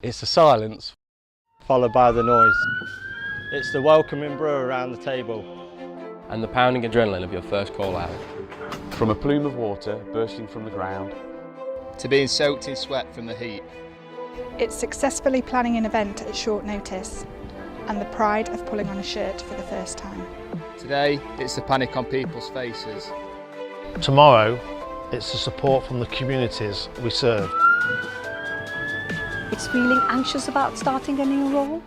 It's the silence, followed by the noise. It's the welcoming brew around the table. And the pounding adrenaline of your first call out. From a plume of water bursting from the ground, to being soaked in sweat from the heat. It's successfully planning an event at short notice, and the pride of pulling on a shirt for the first time. Today, it's the panic on people's faces. Tomorrow, it's the support from the communities we serve. It's feeling anxious about starting a new role,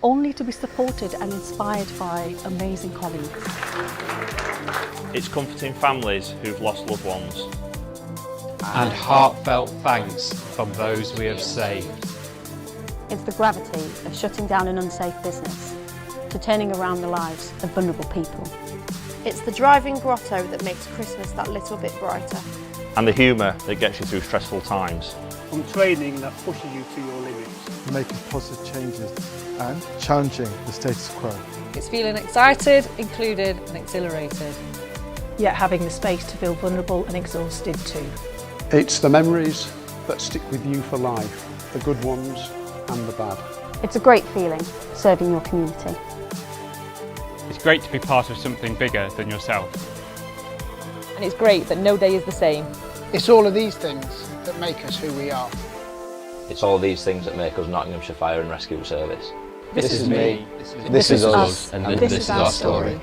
only to be supported and inspired by amazing colleagues. It's comforting families who've lost loved ones. And heartfelt thanks from those we have saved. It's the gravity of shutting down an unsafe business to turning around the lives of vulnerable people. It's the driving grotto that makes Christmas that little bit brighter. And the humour that gets you through stressful times. From training that pushes you to your limits. Making positive changes and challenging the status quo. It's feeling excited, included and exhilarated. Yet having the space to feel vulnerable and exhausted too. It's the memories that stick with you for life, the good ones and the bad. It's a great feeling, serving your community. It's great to be part of something bigger than yourself. And it's great that no day is the same. It's all of these things that make us who we are. It's all these things that make us Nottinghamshire Fire and Rescue Service. This is me. This is us. And this is our story.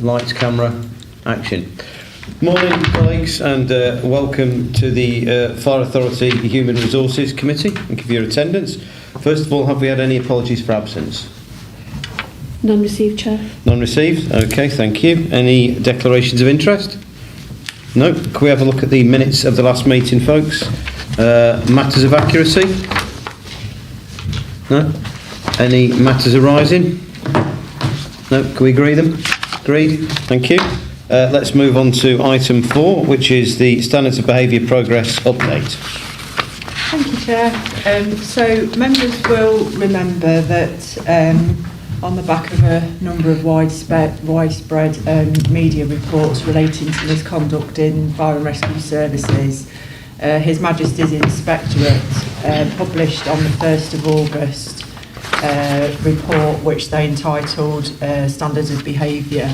Lights, camera, action. Morning, colleagues, and welcome to the Fire Authority Human Resources Committee. Thank you for your attendance. First of all, have we had any apologies for absence? None received, Chair. None received? Okay, thank you. Any declarations of interest? No. Can we have a look at the minutes of the last meeting, folks? Matters of accuracy? No. Any matters arising? No. Can we agree them? Agreed. Thank you. Let's move on to item 4, which is the Standards of Behaviour Progress Update. Thank you, Chair. So members will remember that on the back of a number of widespread media reports relating to misconduct in fire and rescue services, His Majesty's Inspectorate published on the 1st of August report which they entitled Standards of Behaviour.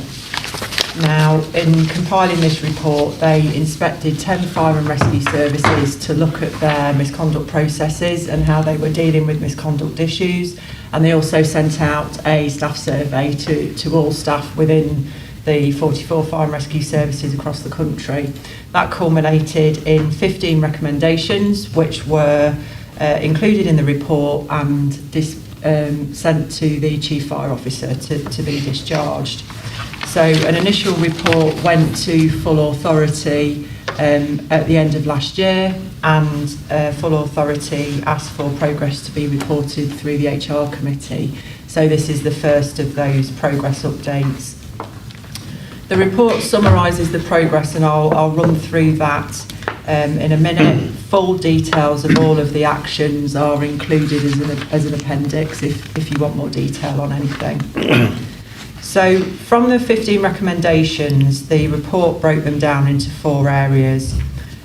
Now, in compiling this report, they inspected 10 fire and rescue services to look at their misconduct processes and how they were dealing with misconduct issues, and they also sent out a staff survey to all staff within the 44 fire and rescue services across the country. That culminated in 15 recommendations which were included in the report and sent to the Chief Fire Officer to be discharged. So an initial report went to full authority at the end of last year, and full authority asked for progress to be reported through the HR committee. So this is the first of those progress updates. The report summarises the progress, and I'll run through that in a minute. Full details of all of the actions are included as an appendix if you want more detail on anything. So from the 15 recommendations, the report broke them down into 4 areas.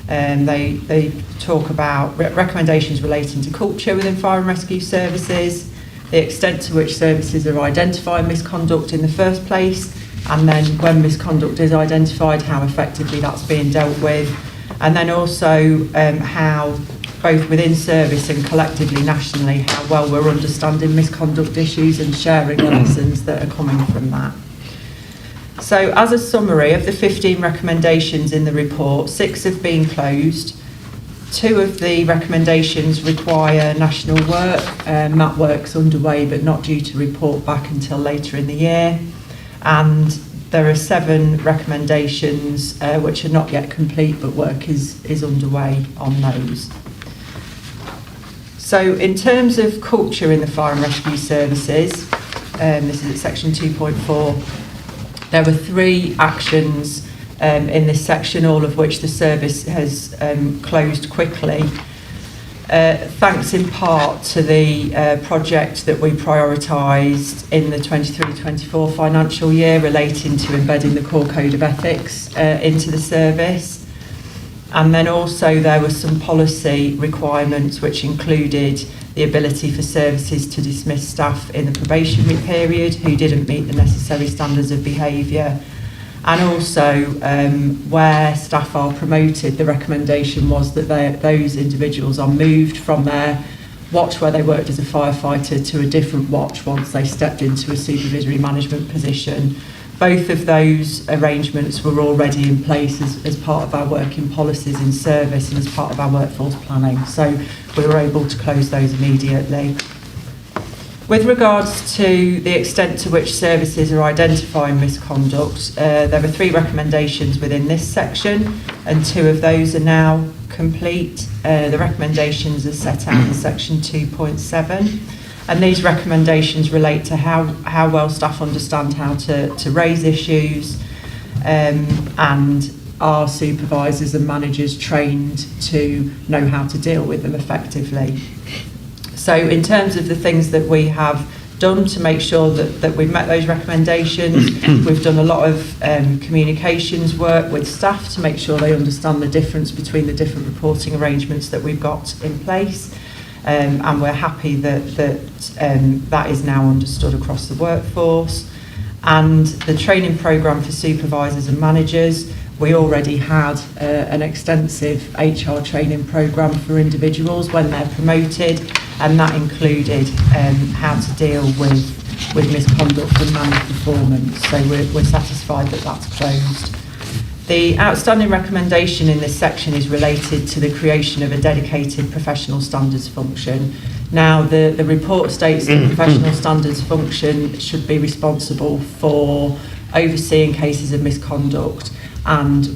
They talk about recommendations relating to culture within fire and rescue services, the extent to which services are identifying misconduct in the first place, and then when misconduct is identified, how effectively that's being dealt with, and then also how both within service and collectively nationally, how well we're understanding misconduct issues and sharing the lessons that are coming from that. So as a summary of the 15 recommendations in the report, 6 have been closed. 2 of the recommendations require national work. That work's underway but not due to report back until later in the year. And there are 7 recommendations which are not yet complete, but work is underway on those. So in terms of culture in the fire and rescue services, this is at section 2.4, there were 3 actions in this section, all of which the service has closed quickly. Thanks in part to the project that we prioritised in the 23-24 financial year relating to embedding the core code of ethics into the service. And then also there were some policy requirements which included the ability for services to dismiss staff in the probationary period who didn't meet the necessary standards of behaviour. And also where staff are promoted, the recommendation was that those individuals are moved from their watch where they worked as a firefighter to a different watch once they stepped into a supervisory management position. Both of those arrangements were already in place as part of our working policies in service and as part of our workforce planning. So we were able to close those immediately. With regards to the extent to which services are identifying misconduct, there were 3 recommendations within this section, and 2 of those are now complete. The recommendations are set out in section 2.7. And these recommendations relate to how well staff understand how to raise issues, and are supervisors and managers trained to know how to deal with them effectively. So in terms of the things that we have done to make sure that we've met those recommendations, we've done a lot of communications work with staff to make sure they understand the difference between the different reporting arrangements that we've got in place. And we're happy that that is now understood across the workforce. And the training programme for supervisors and managers, we already had an extensive HR training programme for individuals when they're promoted, and that included how to deal with with misconduct and malperformance. So we're satisfied that that's closed. The outstanding recommendation in this section is related to the creation of a dedicated professional standards function. Now, the report states that the professional standards function should be responsible for overseeing cases of misconduct and,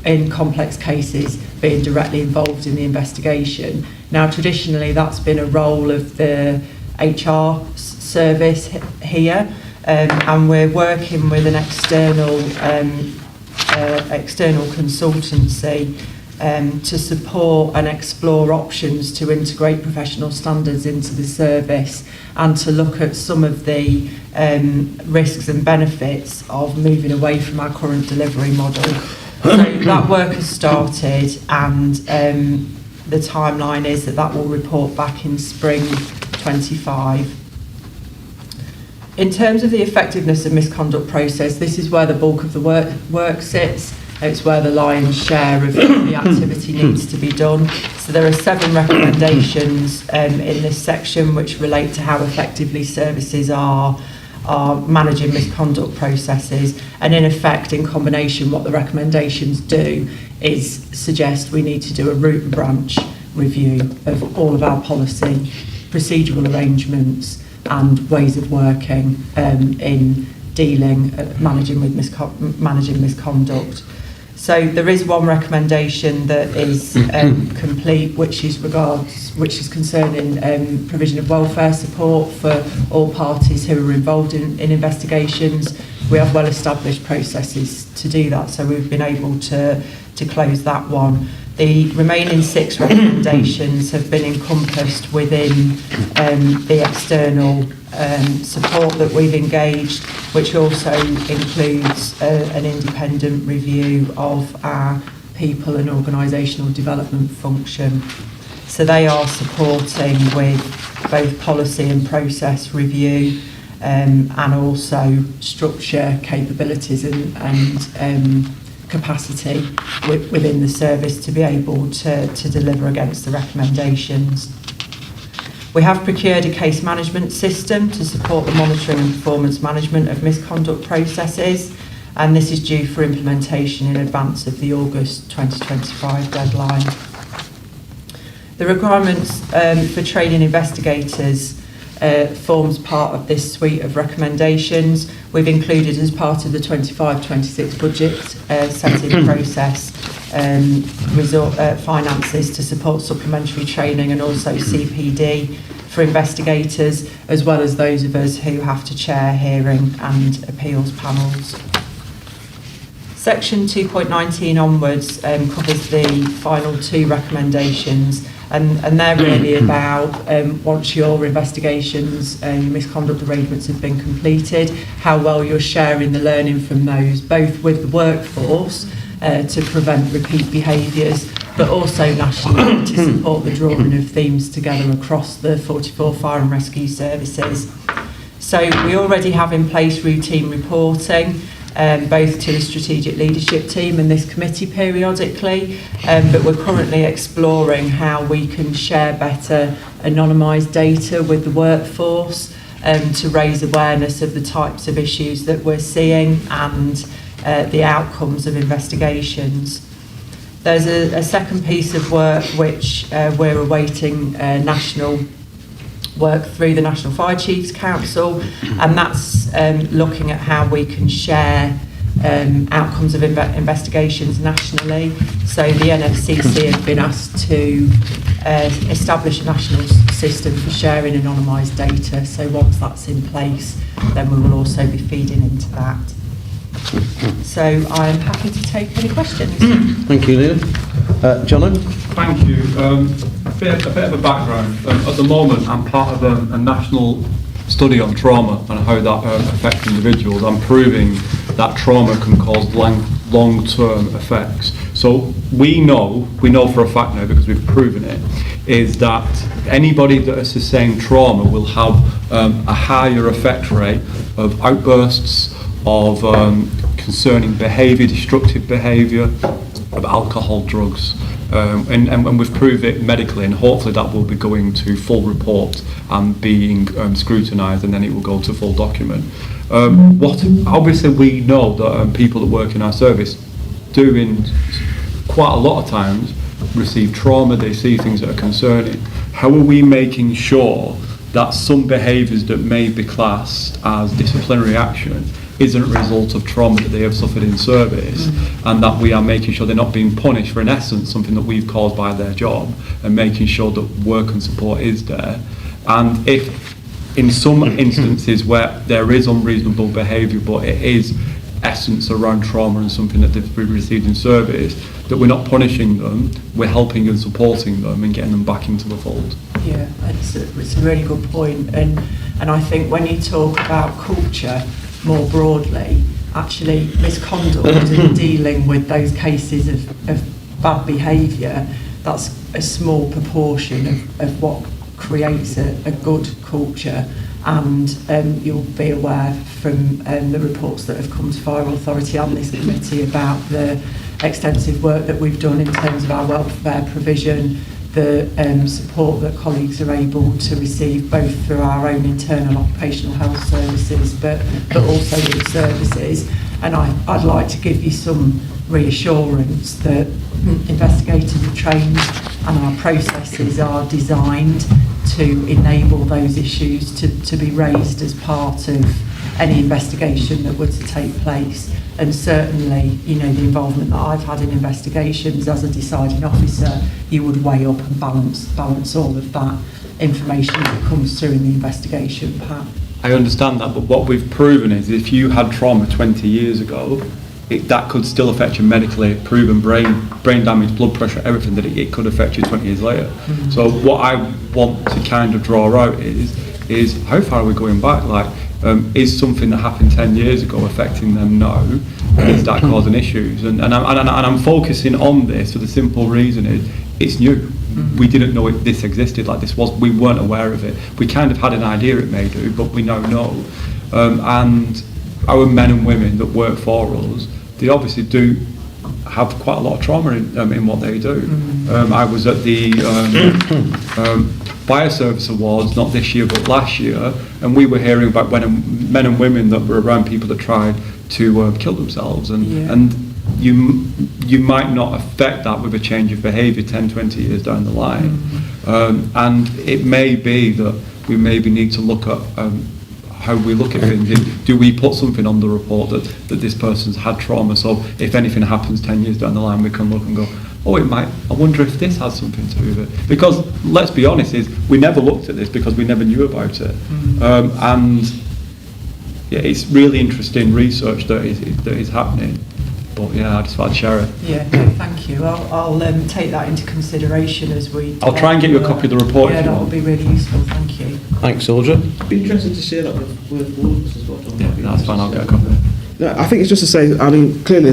in complex cases, being directly involved in the investigation. Now, traditionally, that's been a role of the HR service here, and we're working with an external consultancy to support and explore options to integrate professional standards into the service and to look at some of the risks and benefits of moving away from our current delivery model. So that work has started, and the timeline is that will report back in spring 25. In terms of the effectiveness of misconduct process, this is where the bulk of the work sits. It's where the lion's share of the activity needs to be done. So there are 7 recommendations in this section which relate to how effectively services are managing misconduct processes, and in effect, in combination, what the recommendations do is suggest we need to do a root and branch review of all of our policy, procedural arrangements and ways of working in managing misconduct. So there is one recommendation that is complete, which is concerning provision of welfare support for all parties who are involved in investigations. We have well-established processes to do that, so we've been able to close that one. The remaining 6 recommendations have been encompassed within the external support that we've engaged, which also includes an independent review of our people and organisational development function. So they are supporting with both policy and process review, and also structure, capabilities and capacity within the service to be able to deliver against the recommendations. We have procured a case management system to support the monitoring and performance management of misconduct processes, and this is due for implementation in advance of the August 2025 deadline. The requirements for training investigators forms part of this suite of recommendations. We've included, as part of the 25-26 budget setting process, finances to support supplementary training and also CPD for investigators, as well as those of us who have to chair hearing and appeals panels. Section 2.19 onwards covers the final 2 recommendations, and they're really about once your investigations and misconduct arrangements have been completed, how well you're sharing the learning from those, both with the workforce to prevent repeat behaviours, but also nationally to support the drawing of themes together across the 44 fire and rescue services. So we already have in place routine reporting, both to the strategic leadership team and this committee periodically, but we're currently exploring how we can share better anonymised data with the workforce to raise awareness of the types of issues that we're seeing and the outcomes of investigations. There's a second piece of work which we're awaiting national work through the National Fire Chiefs Council, and that's looking at how we can share outcomes of investigations nationally. So the NFCC have been asked to establish a national system for sharing anonymised data. So once that's in place, then we will also be feeding into that. So I'm happy to take any questions. Thank you, Leila. Jono? Thank you. A bit of a background. At the moment, I'm part of a national study on trauma and how that affects individuals. I'm proving that trauma can cause long-term effects. So we know for a fact now, because we've proven it, is that anybody that has sustained trauma will have a higher effect rate of outbursts of concerning behaviour, destructive behaviour, of alcohol, drugs, and we've proved it medically, and hopefully that will be going to full report and being scrutinised, and then it will go to full document. What obviously we know that people that work in our service do in quite a lot of times receive trauma, they see things that are concerning. How are we making sure that some behaviours that may be classed as disciplinary action isn't a result of trauma that they have suffered in service, and that we are making sure they're not being punished for, in essence, something that we've caused by their job, and making sure that work and support is there. And if in some instances where there is unreasonable behaviour, but it is essence around trauma and something that they've received in service, that we're not punishing them, we're helping and supporting them and getting them back into the fold. Yeah, it's a really good point, and I think when you talk about culture more broadly, actually misconduct and dealing with those cases of bad behaviour, that's a small proportion of what creates a good culture. And you'll be aware from the reports that have come to Fire Authority and this committee about the extensive work that we've done in terms of our welfare provision, the support that colleagues are able to receive both through our own internal occupational health services but also with services. And I'd like to give you some reassurance that investigators are trained and our processes are designed to enable those issues to be raised as part of any investigation that were to take place. And certainly, you know, the involvement that I've had in investigations as a deciding officer, you would weigh up and balance all of that information that comes through in the investigation, Pat. I understand that, but what we've proven is if you had trauma 20 years ago, that could still affect you medically, proven brain damage, blood pressure, everything, that it could affect you 20 years later. Mm-hmm. So what I want to kind of draw out is how far are we going back? Like, is something that happened 10 years ago affecting them now? And is that causing issues? And I'm focusing on this for the simple reason is it's new. Mm-hmm. We didn't know this existed, like this was, we weren't aware of it. We kind of had an idea it may do, but we now know. And our men and women that work for us, they obviously do have quite a lot of trauma in what they do. Mm-hmm. I was at the Bioservice Awards, not this year but last year, and we were hearing about men and women that were around people that tried to kill themselves, and you might not affect that with a change of behaviour 10, 20 years down the line. Mm-hmm. And it may be that we maybe need to look at how we look at things. Do we put something on the report that this person's had trauma, so if anything happens 10 years down the line we can look and go, oh, it might, I wonder if this has something to do with it. Because let's be honest, we never looked at this because we never knew about it. Mm-hmm. And yeah, it's really interesting research that is happening. But yeah, I just thought I'd share it. Yeah, no, thank you. I'll take that into consideration as we... I'll try and get you a copy of the report. Yeah, that would be really useful, thank you. Thanks, Audra. It'd be interesting to see that with all of us as well. Yeah, that's fine, I'll get a copy. No, I think it's just to say, I mean, clearly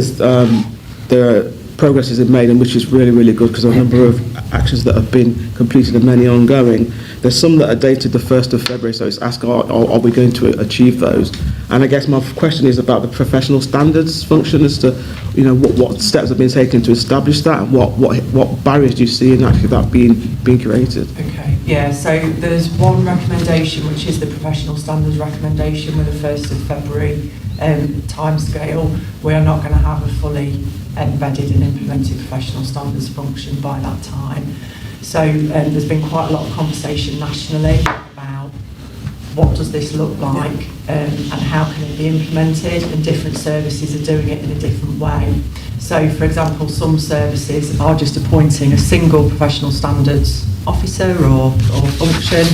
there are progresses have made, and which is really, really good, because there are a number of actions that have been completed and many ongoing. There's some that are dated the 1st of February, so it's asking, are we going to achieve those? And I guess my question is about the professional standards function, as to, you know, what steps have been taken to establish that, and what barriers do you see in actually that being created? Okay, yeah, so there's one recommendation, which is the professional standards recommendation with the 1st of February timescale. We are not going to have a fully embedded and implemented professional standards function by that time. So there's been quite a lot of conversation nationally about what does this look like, and how can it be implemented, and different services are doing it in a different way. So, for example, some services are just appointing a single professional standards officer or function,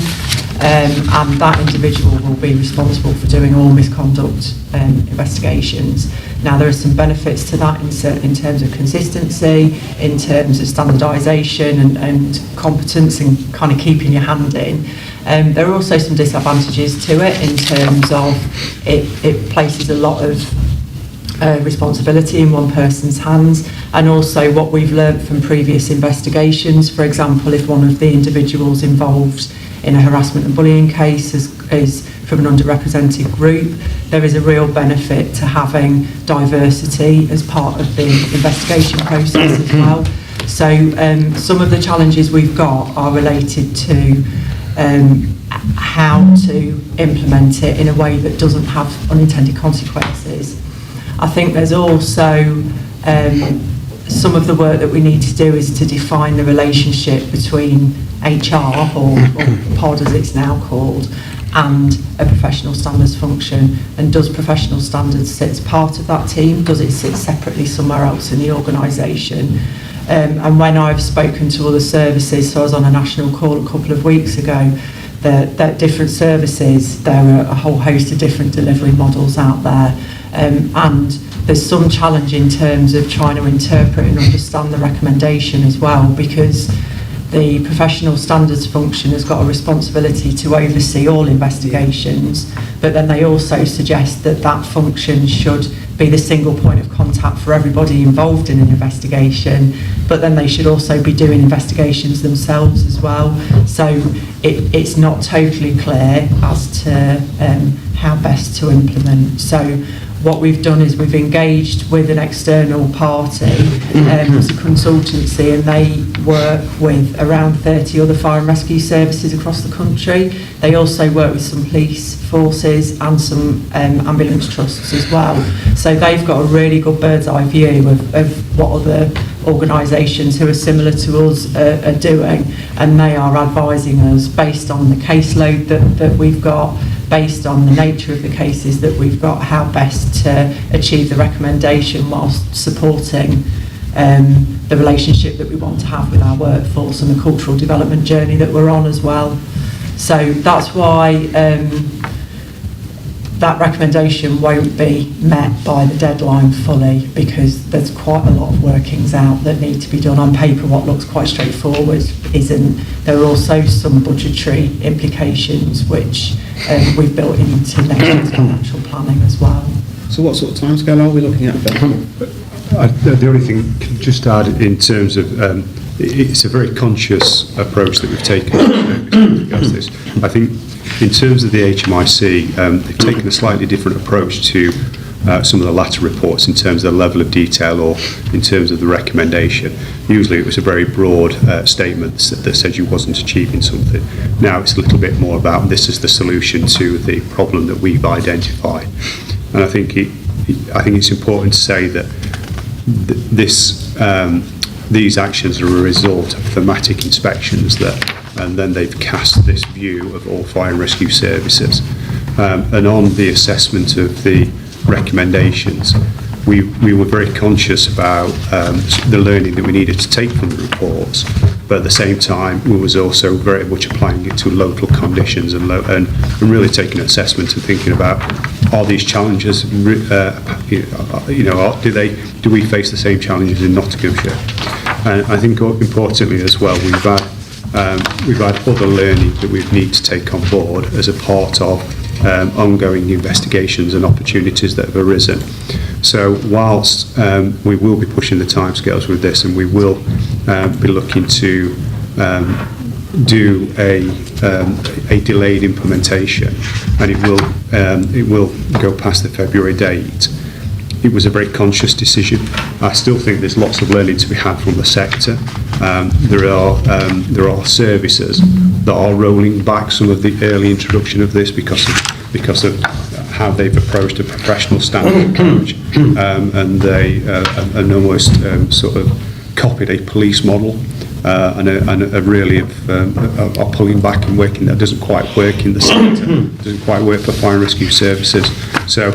and that individual will be responsible for doing all misconduct investigations. Now, there are some benefits to that in terms of consistency, in terms of standardisation and competence, and kind of keeping your hand in. There are also some disadvantages to it in terms of it places a lot of responsibility in one person's hands, and also what we've learnt from previous investigations. For example, if one of the individuals involved in a harassment and bullying case is from an underrepresented group. There is a real benefit to having diversity as part of the investigation process as well. So some of the challenges we've got are related to how to implement it in a way that doesn't have unintended consequences. I think there's also some of the work that we need to do is to define the relationship between HR, or POD as it's now called, and a professional standards function. And does professional standards sit as part of that team? Does it sit separately somewhere else in the organisation? And when I've spoken to other services, so I was on a national call a couple of weeks ago, that different services, there are a whole host of different delivery models out there, and there's some challenge in terms of trying to interpret and understand the recommendation as well, because the professional standards function has got a responsibility to oversee all investigations, but then they also suggest that that function should be the single point of contact for everybody involved in an investigation, but then they should also be doing investigations themselves as well. So it's not totally clear as to how best to implement. So what we've done is we've engaged with an external party as a consultancy, and they work with around 30 other fire and rescue services across the country. They also work with some police forces and some ambulance trusts as well. So they've got a really good bird's eye view of what other organisations who are similar to us are doing, and they are advising us based on the caseload that we've got, based on the nature of the cases that we've got, how best to achieve the recommendation whilst supporting the relationship that we want to have with our workforce and the cultural development journey that we're on as well. So that's why that recommendation won't be met by the deadline fully, because there's quite a lot of workings out that need to be done. On paper, what looks quite straightforward isn't. There are also some budgetary implications which we've built into next year's financial planning as well. So what sort of timescale are we looking at then? The only thing can just add in terms of it's a very conscious approach that we've taken with regards to this. I think in terms of the HMIC, they've taken a slightly different approach to some of the latter reports in terms of the level of detail or in terms of the recommendation. Usually it was a very broad statement that said you wasn't achieving something. Now it's a little bit more about this is the solution to the problem that we've identified. And I think it's important to say that these actions are a result of thematic inspections and then they've cast this view of all fire and rescue services. And on the assessment of the recommendations, we were very conscious about the learning that we needed to take from the reports, but at the same time we was also very much applying it to local conditions and really taking an assessment and thinking about, are these challenges, do we face the same challenges in Nottinghamshire? And I think importantly as well, we've had other learning that we need to take on board as a part of ongoing investigations and opportunities that have arisen. So whilst we will be pushing the timescales with this, and we will be looking to do a delayed implementation, and it will go past the February date, it was a very conscious decision. I still think there's lots of learning to be had from the sector. There are services that are rolling back some of the early introduction of this because of how they've approached a professional standard approach, and they almost sort of copied a police model, and really are pulling back and working. That doesn't quite work in the sector, doesn't quite work for fire and rescue services. So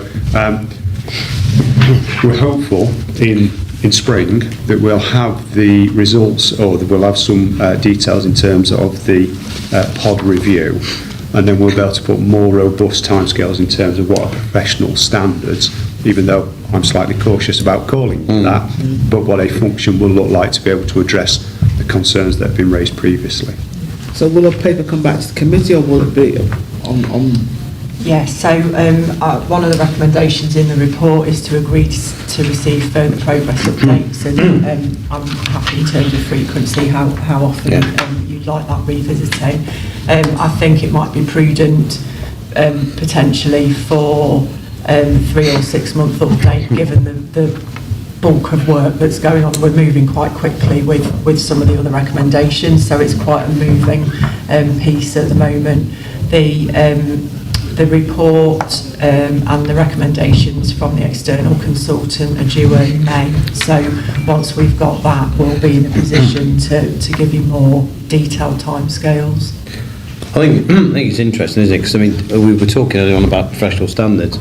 we're hopeful in spring that we'll have the results, or that we'll have some details in terms of the pod review, and then we'll be able to put more robust timescales in terms of what are professional standards, even though I'm slightly cautious about calling that, but what a function will look like to be able to address the concerns that have been raised previously. So will a paper come back to the committee, or will it be on Yes, so one of the recommendations in the report is to agree to receive further progress updates, and I'm happy in terms of frequency, how often you'd like that revisiting. I think it might be prudent potentially for 3 or 6 month update, given the bulk of work that's going on. We're moving quite quickly with some of the other recommendations, so it's quite a moving piece at the moment. The report and the recommendations from the external consultant are due early May, so once we've got that, we'll be in a position to give you more detailed timescales. I think it's interesting, isn't it? Because I mean, we were talking earlier on about professional standards,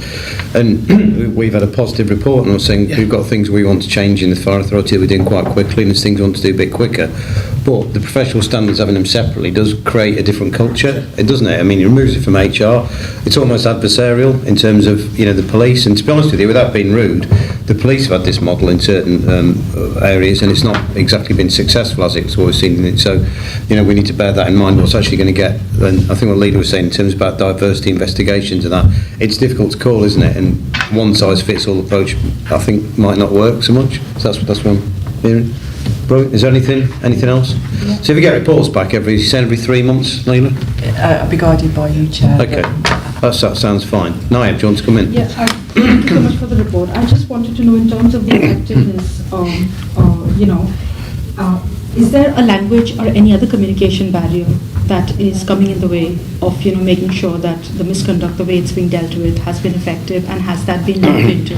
and we've had a positive report, and I was saying we've got things we want to change in the fire authority. We're doing quite quickly, and there's things we want to do a bit quicker. But the professional standards, having them separately, does create a different culture, doesn't it? I mean, it removes it from HR. It's almost adversarial in terms of the police. And to be honest with you, without being rude, the police have had this model in certain areas, and it's not exactly been successful as it's always seen in it. So, we need to bear that in mind. What's actually going to get, and I think what Lena was saying in terms about diversity investigations and that, it's difficult to call, isn't it? And one size fits all approach, I think, might not work so much. So that's what I'm hearing. Brilliant. Is there anything else? Yeah. So if we get reports back every 3 months, Leila? I'll be guided by you, Chair. Okay, that sounds fine. Naya, do you want to come in? Yeah, thank you so much for the report. I just wanted to know, in terms of the effectiveness, is there a language or any other communication barrier that is coming in the way of making sure that the misconduct, the way it's being dealt with, has been effective, and has that been looked into?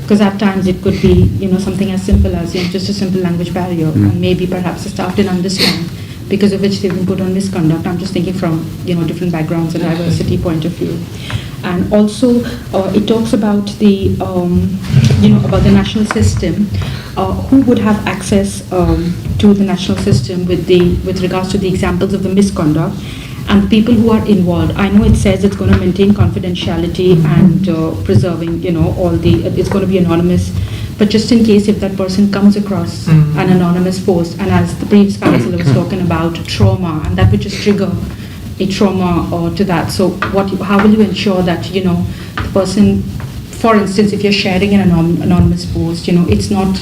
Because at times it could be something as simple as just a simple language barrier, and maybe perhaps the staff didn't understand, because of which they've been put on misconduct. I'm just thinking from different backgrounds and diversity point of view. And also it talks about the about the national system. Who would have access to the national system with regards to the examples of the misconduct, and people who are involved? I know it says it's going to maintain confidentiality and preserving it's going to be anonymous, but just in case if that person comes across an anonymous post, and as the previous councillor was talking about trauma, and that would just trigger a trauma to that. So how will you ensure that the person, for instance, if you're sharing an anonymous post, it's not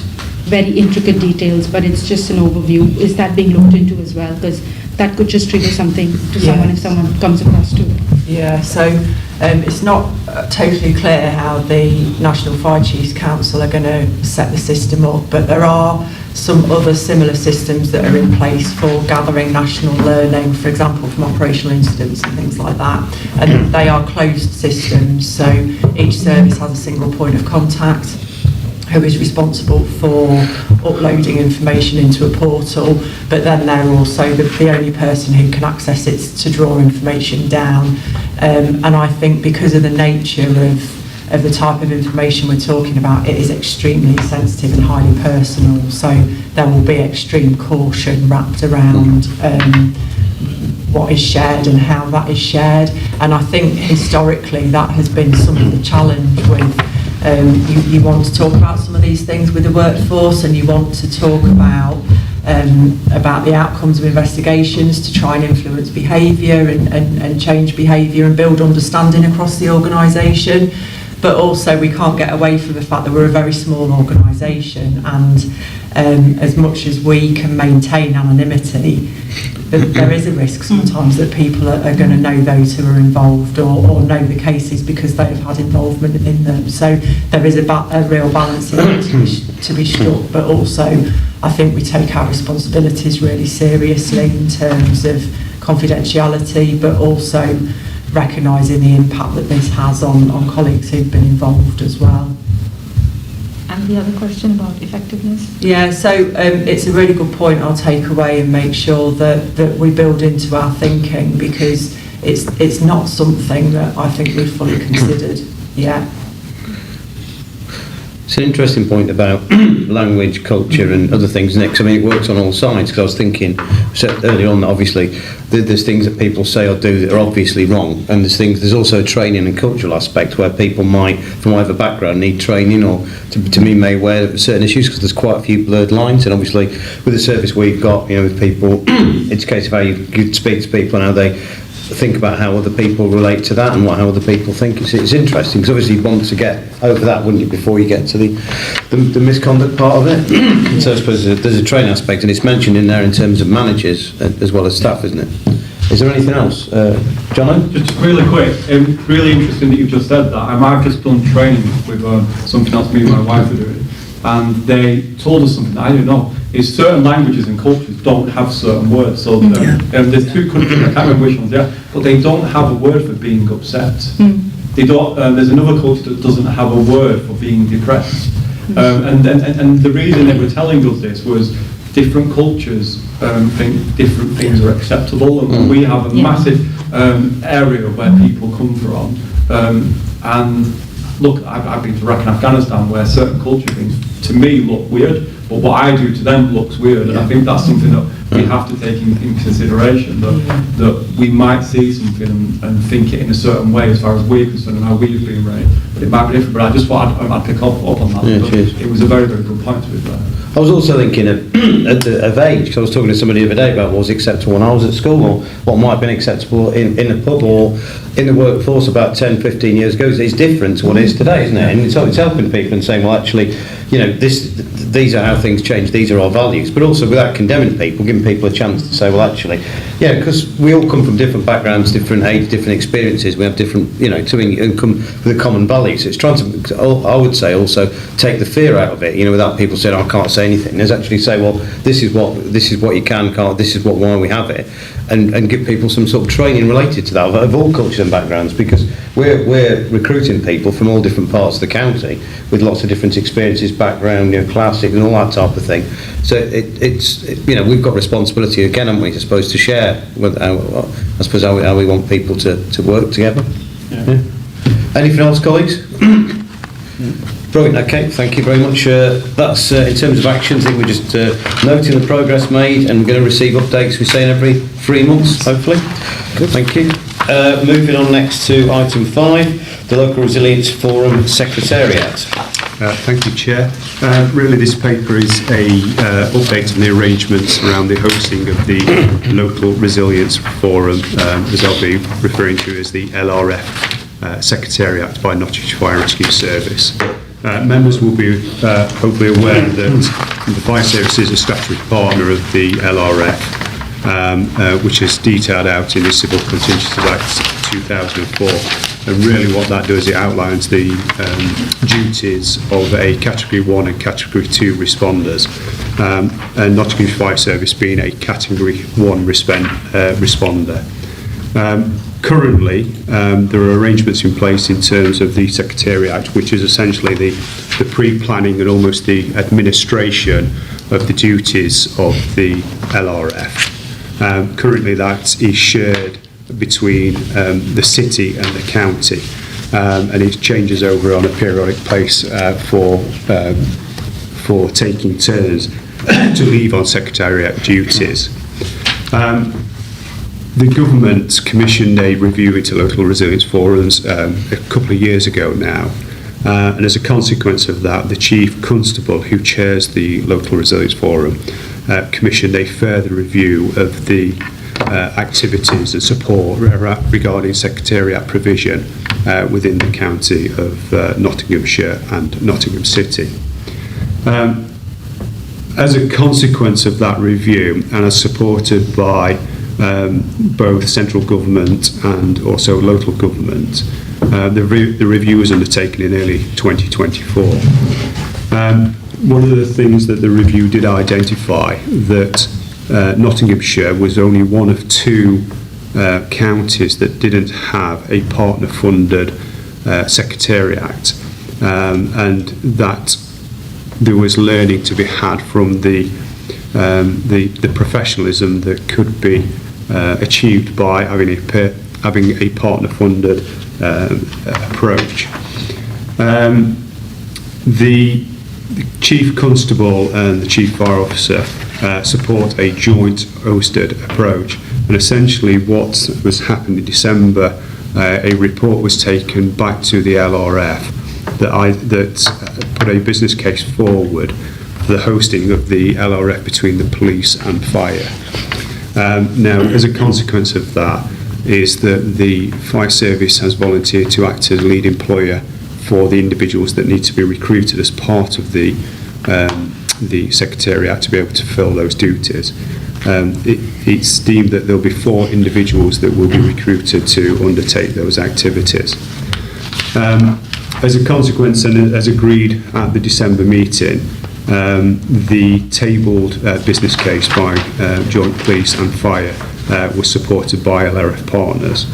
very intricate details, but it's just an overview, is that being looked into as well? Because that could just trigger something to someone if someone comes across to it. Yeah, so it's not totally clear how the National Fire Chiefs Council are going to set the system up, but there are some other similar systems that are in place for gathering national learning, for example, from operational incidents and things like that. And they are closed systems, so each service has a single point of contact who is responsible for uploading information into a portal, but then they're also the only person who can access it to draw information down. And I think because of the nature of the type of information we're talking about, it is extremely sensitive and highly personal, so there will be extreme caution wrapped around what is shared and how that is shared. And I think historically that has been some of the challenge with you want to talk about some of these things with the workforce, and you want to talk about the outcomes of investigations to try and influence behaviour and change behaviour and build understanding across the organisation. But also we can't get away from the fact that we're a very small organisation, and as much as we can maintain anonymity, there is a risk sometimes that people are going to know those who are involved or know the cases because they've had involvement in them. So there is a real balance to be struck, but also I think we take our responsibilities really seriously in terms of confidentiality, but also recognising the impact that this has on colleagues who've been involved as well. And the other question about effectiveness? Yeah, so it's a really good point I'll take away and make sure that we build into our thinking, because it's not something that I think we've fully considered yet. It's an interesting point about language, culture and other things, isn't it? 'Cause I mean, it works on all sides, because I was thinking early on that obviously there's things that people say or do that are obviously wrong, and there's also a training and cultural aspect where people might, from whatever background, need training or to be made aware of certain issues, because there's quite a few blurred lines. And obviously with the service we've got, with people, it's a case of how you speak to people and how they think about how other people relate to that and how other people think. It's interesting, because obviously you want to get over that, wouldn't you, before you get to the misconduct part of it. So I suppose there's a training aspect, and it's mentioned in there in terms of managers as well as staff, isn't it? Is there anything else? John? Just really quick, really interesting that you've just said that. I've just done training with something else me and my wife are doing, and they told us something that I didn't know, is certain languages and cultures don't have certain words. So there's two countries, I can't remember which ones, but they don't have a word for being upset. They don't. There's another culture that doesn't have a word for being depressed. And the reason they were telling us this was different cultures think different things are acceptable, and we have a massive area where people come from. And look, I've been to Iraq and Afghanistan where certain culture things to me look weird, but what I do to them looks weird, and I think that's something that we have to take in consideration, that we might see something and think it in a certain way as far as we're concerned and how we've been raised, but it might be different. But I just thought I'd pick up on that. It was a very, very good point to be fair. I was also thinking of age, because I was talking to somebody the other day about what was acceptable when I was at school, or what might have been acceptable in a pub or in the workforce about 10, 15 years ago. It's different to what it is today, isn't it? And it's helping people and saying, well, actually, these are how things change, these are our values, but also without condemning people, giving people a chance to say, well, actually, because we all come from different backgrounds, different age, different experiences, we have different, and come with a common value. So it's trying to, I would say, also take the fear out of it, without people saying, I can't say anything. There's actually say, well, this is what you can't, this is why we have it, and give people some sort of training related to that of all cultures and backgrounds, because we're recruiting people from all different parts of the county with lots of different experiences, background, classics and all that type of thing. So it's we've got responsibility again, haven't we, I suppose, to share with how we want people to work together. Yeah. Anything else, colleagues? Brilliant. Okay, thank you very much. That's in terms of actions. I think we're just noting the progress made, and we're going to receive updates. We're saying every 3 months, hopefully. Good. Thank you. Moving on next to item 5, the Local Resilience Forum Secretariat. Thank you, Chair. Really, this paper is a update on the arrangements around the hosting of the Local Resilience Forum, as I'll be referring to as the LRF Secretariat by Nottinghamshire Fire and Rescue Service. Members will be hopefully aware that the Fire Service is a statutory partner of the LRF, which is detailed out in the Civil Contingencies Act 2004. And really what that does, it outlines the duties of a Category 1 and Category 2 responders, and Nottinghamshire Fire Service being a Category 1 responder. Currently, there are arrangements in place in terms of the Secretariat, which is essentially the pre-planning and almost the administration of the duties of the LRF. Currently, that is shared between the city and the county, and it changes over on a periodic basis for taking turns to leave on Secretariat duties. The government commissioned a review into local resilience forums a couple of years ago now, and as a consequence of that, the Chief Constable, who chairs the local resilience forum, commissioned a further review of the activities and support regarding Secretariat provision within the county of Nottinghamshire and Nottingham City. As a consequence of that review, and as supported by both central government and also local government, the review was undertaken in early 2024. One of the things that the review did identify that Nottinghamshire was only one of 2 counties that didn't have a partner-funded Secretariat, and that there was learning to be had from the professionalism that could be achieved by having a partner-funded approach. The Chief Constable and the Chief Fire Officer support a joint hosted approach, and essentially what was happened in December, a report was taken back to the LRF that put a business case forward for the hosting of the LRF between the police and fire. Now, as a consequence of that, is that the fire service has volunteered to act as lead employer for the individuals that need to be recruited as part of the Secretariat to be able to fill those duties. it's deemed that there'll be 4 individuals that will be recruited to undertake those activities. As a consequence, and as agreed at the December meeting, the tabled business case by Joint Police and Fire was supported by LRF partners.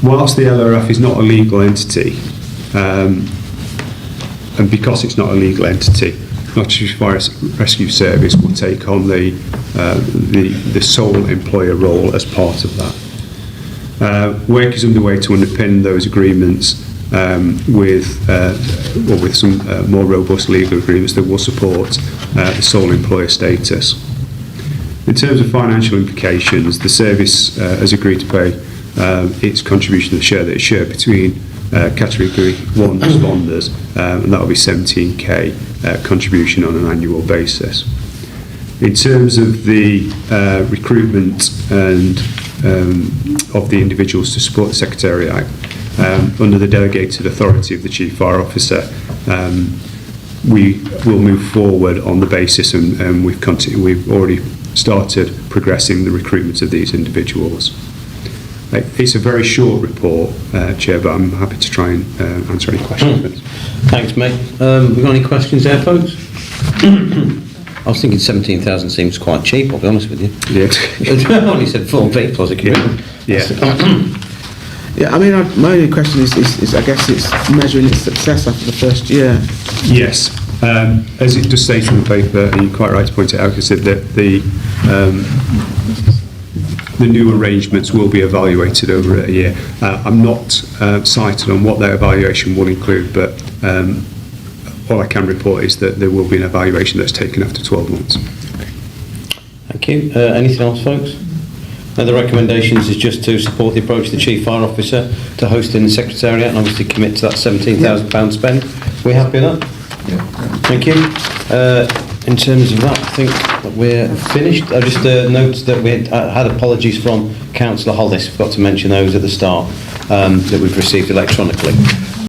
Whilst the LRF is not a legal entity, and because it's not a legal entity, Nottinghamshire Fire Rescue Service will take on the sole employer role as part of that. Work is underway to underpin those agreements with some more robust legal agreements that will support the sole employer status. In terms of financial implications, the service has agreed to pay its contribution to the share that is shared between Category 1 responders, and that will be 17k contribution on an annual basis. In terms of the recruitment and of the individuals to support the Secretariat, under the delegated authority of the Chief Fire Officer, we will move forward on the basis, and we've already started progressing the recruitment of these individuals. It's a very short report, Chair, but I'm happy to try and answer any questions. Thanks, mate. We got any questions there, folks? I was thinking 17,000 seems quite cheap, I'll be honest with you. Yeah. I only said 4 people as a commitment. Yeah. Yeah, I mean, my only question is I guess it's measuring its success after the first year. Yes. As it does say in the paper, and you're quite right to point it out, because that the new arrangements will be evaluated over a year. I'm not cited on what their evaluation will include, but all I can report is that there will be an evaluation that's taken after 12 months. Thank you. Anything else, folks? The recommendations is just to support the approach of the Chief Fire Officer to hosting the Secretariat and obviously commit to that £17,000 spend. We happy with that? Yeah. Thank you. In terms of that, I think that we're finished. I just note that we had apologies from Councillor Hollis. Forgot to mention those at the start that we've received electronically.